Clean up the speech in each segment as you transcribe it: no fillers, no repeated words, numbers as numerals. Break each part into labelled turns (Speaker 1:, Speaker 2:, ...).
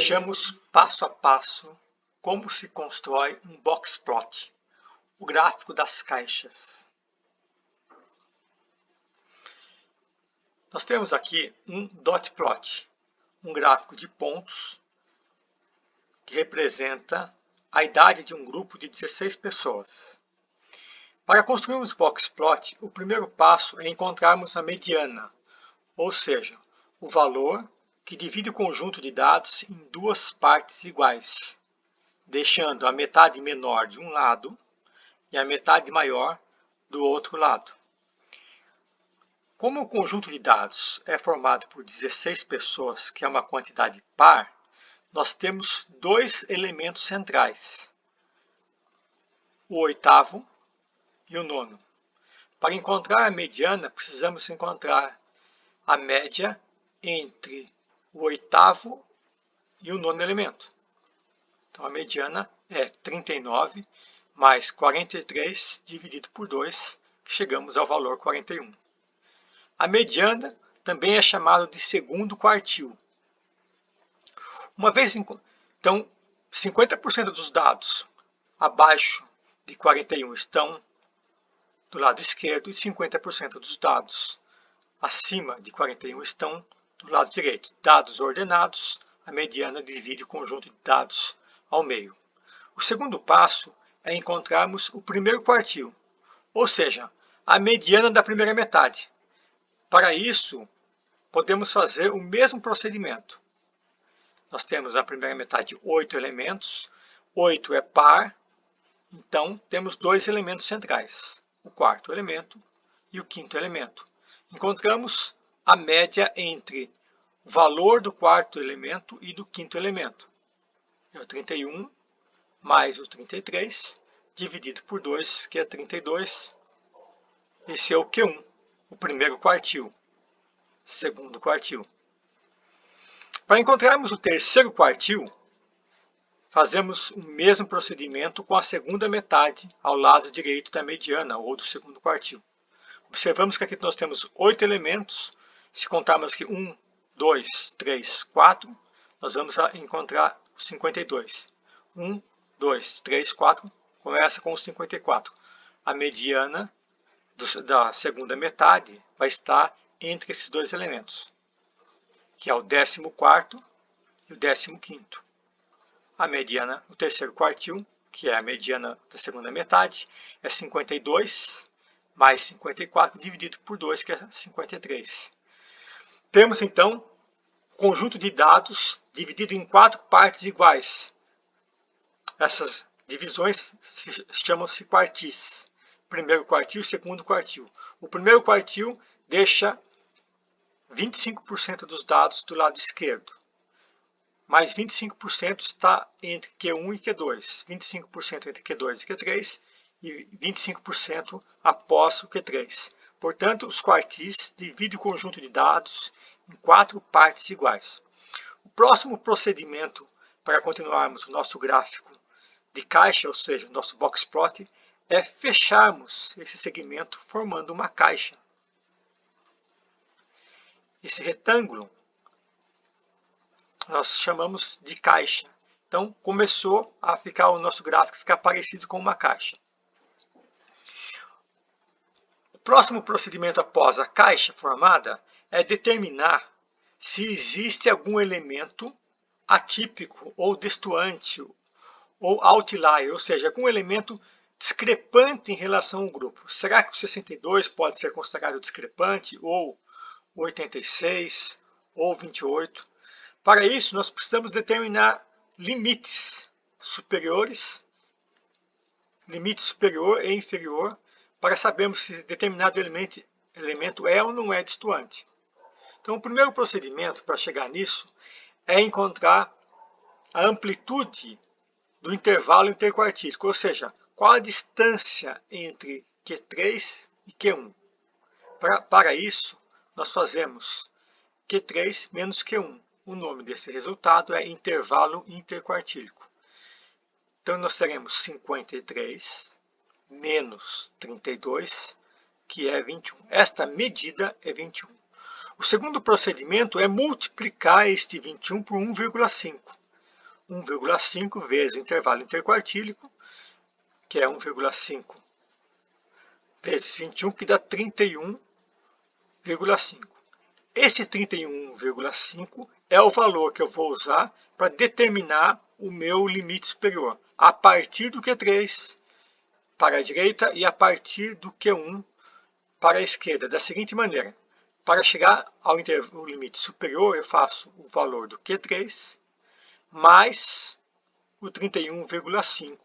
Speaker 1: Vejamos passo a passo como se constrói um boxplot, o gráfico das caixas. Nós temos aqui um dotplot, um gráfico de pontos que representa a idade de um grupo de 16 pessoas. Para construirmos boxplot, o primeiro passo é encontrarmos a mediana, ou seja, o valor que divide o conjunto de dados em duas partes iguais, deixando a metade menor de um lado e a metade maior do outro lado. Como o conjunto de dados é formado por 16 pessoas, que é uma quantidade par, nós temos dois elementos centrais, o oitavo e o nono. Para encontrar a mediana, precisamos encontrar a média entre o oitavo e o nono elemento. Então, a mediana é 39 mais 43 dividido por 2, que chegamos ao valor 41. A mediana também é chamada de segundo quartil. Então, 50% dos dados abaixo de 41 estão do lado esquerdo e 50% dos dados acima de 41 estão do lado direito. Dados ordenados, a mediana divide o conjunto de dados ao meio. O segundo passo é encontrarmos o primeiro quartil, ou seja, a mediana da primeira metade. Para isso, podemos fazer o mesmo procedimento. Nós temos na primeira metade 8 elementos, 8 é par, então temos dois elementos centrais, o quarto elemento e o quinto elemento. Encontramos a média entre o valor do quarto elemento e do quinto elemento. É o 31 mais o 33, dividido por 2, que é 32. Esse é o Q1, o primeiro quartil, segundo quartil. Para encontrarmos o terceiro quartil, fazemos o mesmo procedimento com a segunda metade ao lado direito da mediana, ou do segundo quartil. Observamos que aqui nós temos 8 elementos. Se contarmos aqui 1, 2, 3, 4, nós vamos encontrar os 52. 1, 2, 3, 4, começa com os 54. A mediana da segunda metade vai estar entre esses dois elementos, que é o 14º e o 15º. A mediana, o terceiro quartil, que é a mediana da segunda metade, é 52 mais 54 dividido por 2, que é 53. Temos, então, o conjunto de dados dividido em 4 partes iguais. Essas divisões chamam-se quartis. Primeiro quartil, segundo quartil. O primeiro quartil deixa 25% dos dados do lado esquerdo. Mais 25% está entre Q1 e Q2. 25% entre Q2 e Q3 e 25% após o Q3. Portanto, os quartis dividem o conjunto de dados em 4 partes iguais. O próximo procedimento para continuarmos o nosso gráfico de caixa, ou seja, o nosso boxplot, é fecharmos esse segmento formando uma caixa. Esse retângulo nós chamamos de caixa. Então, começou a ficar o nosso gráfico ficar parecido com uma caixa. O próximo procedimento após a caixa formada é determinar se existe algum elemento atípico ou destoante ou outlier, ou seja, algum elemento discrepante em relação ao grupo. Será que o 62 pode ser considerado discrepante, ou 86, ou 28? Para isso, nós precisamos determinar limites superiores, limite superior e inferior, para sabermos se determinado elemento é ou não é destoante. Então, o primeiro procedimento para chegar nisso é encontrar a amplitude do intervalo interquartílico, ou seja, qual a distância entre Q3 e Q1. Para isso, nós fazemos Q3 menos Q1. O nome desse resultado é intervalo interquartílico. Então, nós teremos 53 menos 32, que é 21. Esta medida é 21. O segundo procedimento é multiplicar este 21 por 1,5. 1,5 vezes o intervalo interquartílico, que é 1,5 vezes 21, que dá 31,5. Esse 31,5 é o valor que eu vou usar para determinar o meu limite superior, a partir do Q3 para a direita e a partir do Q1 para a esquerda, da seguinte maneira. Para chegar ao limite superior, eu faço o valor do Q3 mais o 31,5,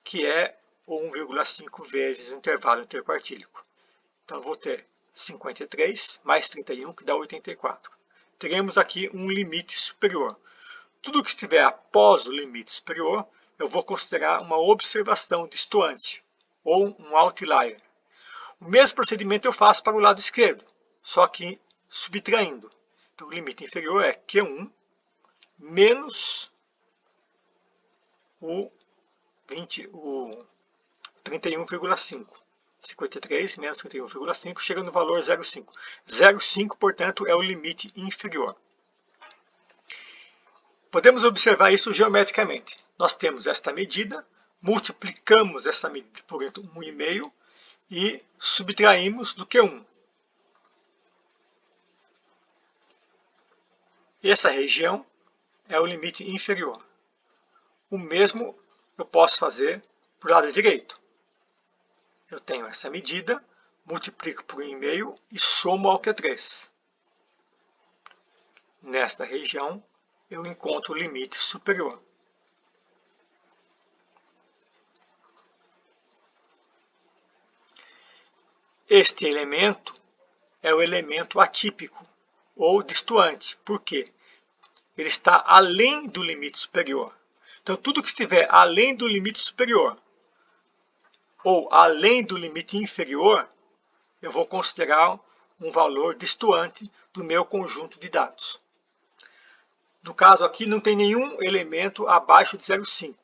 Speaker 1: que é o 1,5 vezes o intervalo interquartílico. Então, eu vou ter 53 mais 31, que dá 84. Teremos aqui um limite superior. Tudo que estiver após o limite superior, eu vou considerar uma observação distoante, ou um outlier. O mesmo procedimento eu faço para o lado esquerdo, só que subtraindo. Então, o limite inferior é Q1 menos o 31,5. 53 menos 31,5 chega no valor 0,5. 0,5, portanto, é o limite inferior. Podemos observar isso geometricamente. Nós temos esta medida, multiplicamos essa medida por 1,5 e subtraímos do Q1. Essa região é o limite inferior. O mesmo eu posso fazer para o lado direito. Eu tenho essa medida, multiplico por 1,5 e somo ao Q3. Nesta região, eu encontro o limite superior. Este elemento é o elemento atípico ou distoante. Por quê? Ele está além do limite superior. Então, tudo que estiver além do limite superior ou além do limite inferior, eu vou considerar um valor distoante do meu conjunto de dados. No caso aqui, não tem nenhum elemento abaixo de 0,5.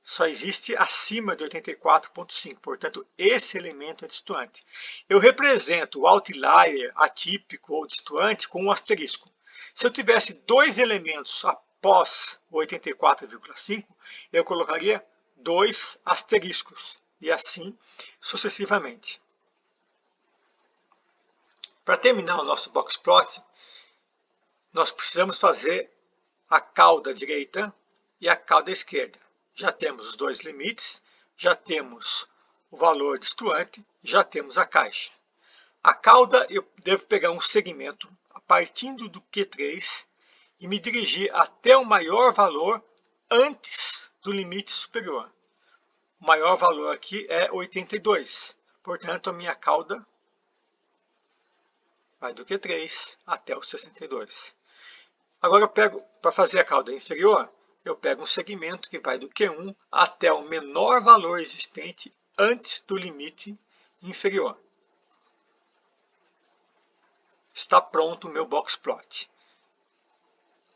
Speaker 1: Só existe acima de 84,5. Portanto, esse elemento é distoante. Eu represento o outlier atípico ou distoante com um asterisco. Se eu tivesse dois elementos após o 84,5, eu colocaria 2 asteriscos. E assim sucessivamente. Para terminar o nosso box plot, nós precisamos fazer a cauda direita e a cauda esquerda. Já temos os dois limites, já temos o valor distoante, já temos a caixa. A cauda eu devo pegar um segmento partindo do Q3 e me dirigir até o maior valor antes do limite superior. O maior valor aqui é 82, portanto a minha cauda vai do Q3 até o 62. Agora eu pego, para fazer a cauda inferior, eu pego um segmento que vai do Q1 até o menor valor existente antes do limite inferior. Está pronto o meu box plot.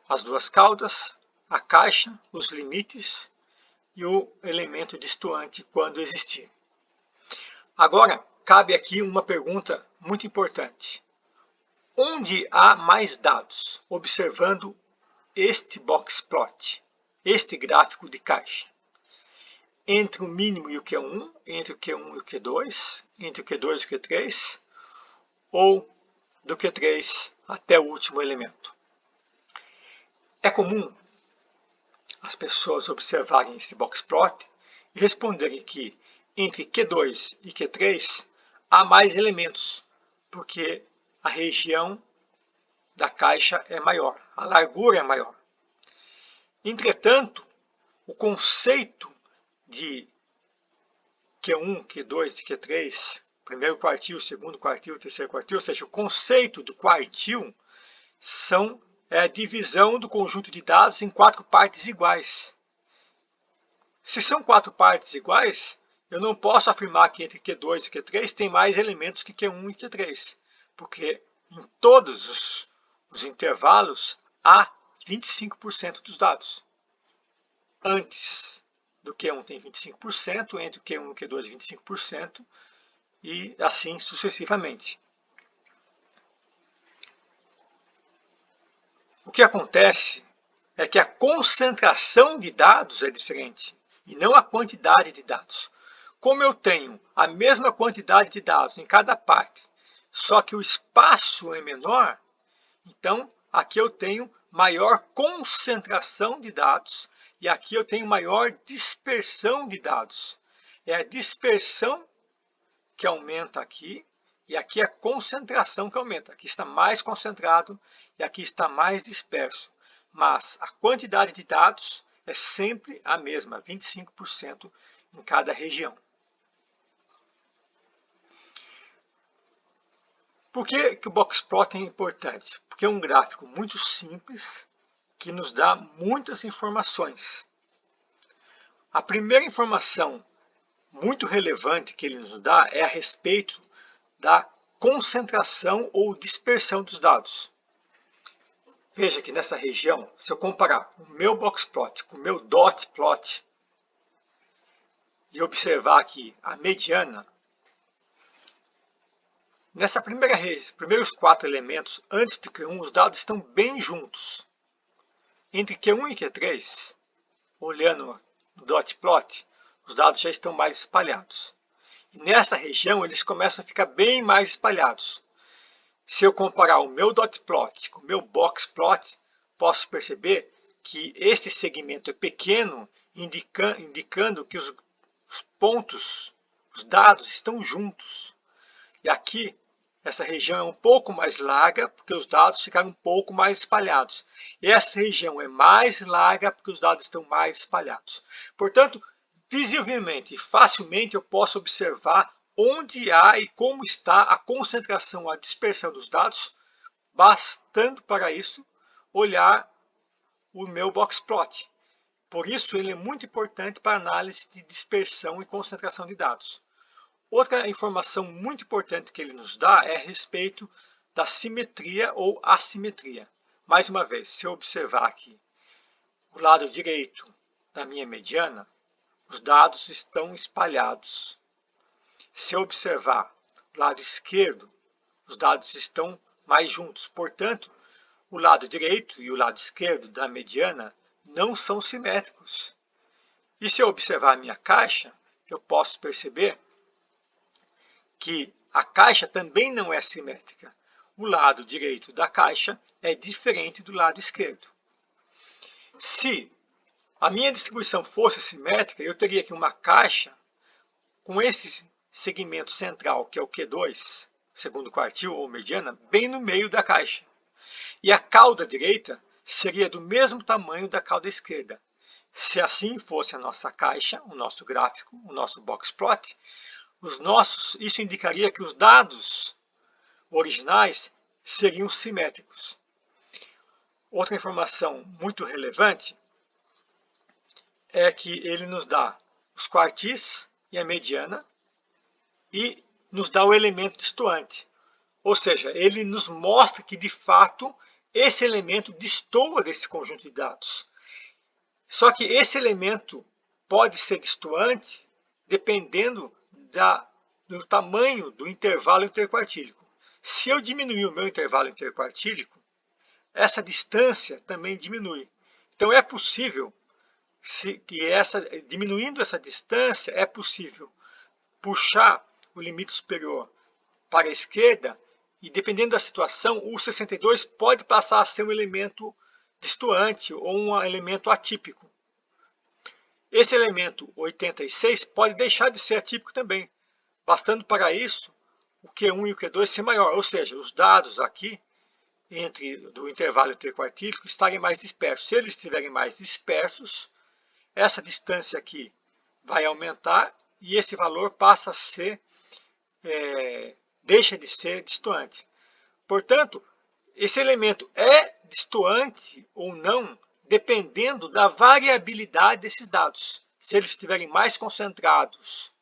Speaker 1: As duas caudas, a caixa, os limites e o elemento distoante quando existir. Agora, cabe aqui uma pergunta muito importante. Onde há mais dados observando este box plot, este gráfico de caixa? Entre o mínimo e o Q1, entre o Q1 e o Q2, entre o Q2 e o Q3, ou do Q3 até o último elemento? É comum as pessoas observarem esse box plot e responderem que entre Q2 e Q3 há mais elementos, porque a região da caixa é maior, a largura é maior. Entretanto, o conceito de Q1, Q2 e Q3, primeiro quartil, segundo quartil, terceiro quartil, ou seja, o conceito do quartil é a divisão do conjunto de dados em 4 partes iguais. Se são 4 partes iguais, eu não posso afirmar que entre Q2 e Q3 tem mais elementos que Q1 e Q3, porque em todos os intervalos há 25% dos dados. Antes do Q1 tem 25%, entre o Q1 e o Q2 25%, e assim sucessivamente. O que acontece é que a concentração de dados é diferente e não a quantidade de dados. Como eu tenho a mesma quantidade de dados em cada parte, só que o espaço é menor, então aqui eu tenho maior concentração de dados e aqui eu tenho maior dispersão de dados. É a dispersão que aumenta aqui e aqui é a concentração que aumenta. Aqui está mais concentrado e aqui está mais disperso. Mas a quantidade de dados é sempre a mesma, 25% em cada região. Por que o boxplot é importante? Porque é um gráfico muito simples que nos dá muitas informações. A primeira informação muito relevante que ele nos dá é a respeito da concentração ou dispersão dos dados. Veja que nessa região, se eu comparar o meu boxplot com o meu dotplot e observar aqui a mediana, nessa primeiros 4 elementos, antes de Q1, os dados estão bem juntos. Entre Q1 e Q3, olhando no dotplot, os dados já estão mais espalhados. E nessa região, eles começam a ficar bem mais espalhados. Se eu comparar o meu dotplot com o meu boxplot, posso perceber que esse segmento é pequeno, indicando que os pontos, os dados estão juntos. E aqui, essa região é um pouco mais larga, porque os dados ficaram um pouco mais espalhados. E essa região é mais larga, porque os dados estão mais espalhados. Portanto, visivelmente e facilmente eu posso observar onde há e como está a concentração, a dispersão dos dados, bastando para isso olhar o meu boxplot. Por isso ele é muito importante para a análise de dispersão e concentração de dados. Outra informação muito importante que ele nos dá é a respeito da simetria ou assimetria. Mais uma vez, se eu observar aqui o lado direito da minha mediana, os dados estão espalhados. Se eu observar o lado esquerdo, os dados estão mais juntos. Portanto, o lado direito e o lado esquerdo da mediana não são simétricos. E se eu observar a minha caixa, eu posso perceber que a caixa também não é simétrica. O lado direito da caixa é diferente do lado esquerdo. Se a minha distribuição fosse simétrica, eu teria aqui uma caixa com esse segmento central, que é o Q2, segundo quartil ou mediana, bem no meio da caixa. E a cauda direita seria do mesmo tamanho da cauda esquerda. Se assim fosse a nossa caixa, o nosso gráfico, o nosso boxplot, isso indicaria que os dados originais seriam simétricos. Outra informação muito relevante é que ele nos dá os quartis e a mediana e nos dá o elemento distoante. Ou seja, ele nos mostra que, de fato, esse elemento destoa desse conjunto de dados. Só que esse elemento pode ser distoante dependendo do tamanho do intervalo interquartílico. Se eu diminuir o meu intervalo interquartílico, essa distância também diminui. Então é possível, diminuindo essa distância, é possível puxar o limite superior para a esquerda e, dependendo da situação, o 62 pode passar a ser um elemento distoante ou um elemento atípico. Esse elemento 86 pode deixar de ser atípico também, bastando para isso o Q1 e o Q2 ser maior, ou seja, os dados aqui do intervalo interquartílico estarem mais dispersos. Se eles estiverem mais dispersos, essa distância aqui vai aumentar e esse valor passa a ser, deixa de ser distoante. Portanto, esse elemento é distoante ou não, dependendo da variabilidade desses dados. Se eles estiverem mais concentrados,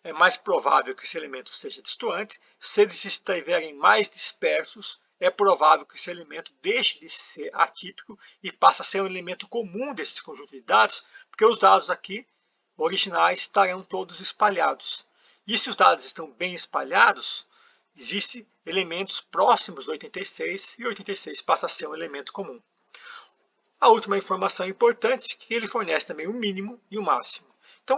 Speaker 1: é mais provável que esse elemento seja distoante. Se eles estiverem mais dispersos, é provável que esse elemento deixe de ser atípico e passe a ser um elemento comum desse conjunto de dados, porque os dados aqui originais estarão todos espalhados. E se os dados estão bem espalhados, existem elementos próximos do 86 e 86 passa a ser um elemento comum. A última informação importante é que ele fornece também o mínimo e o máximo. Então,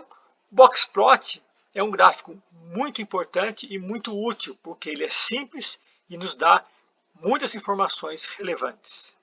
Speaker 1: o Boxplot é um gráfico muito importante e muito útil, porque ele é simples e nos dá muitas informações relevantes.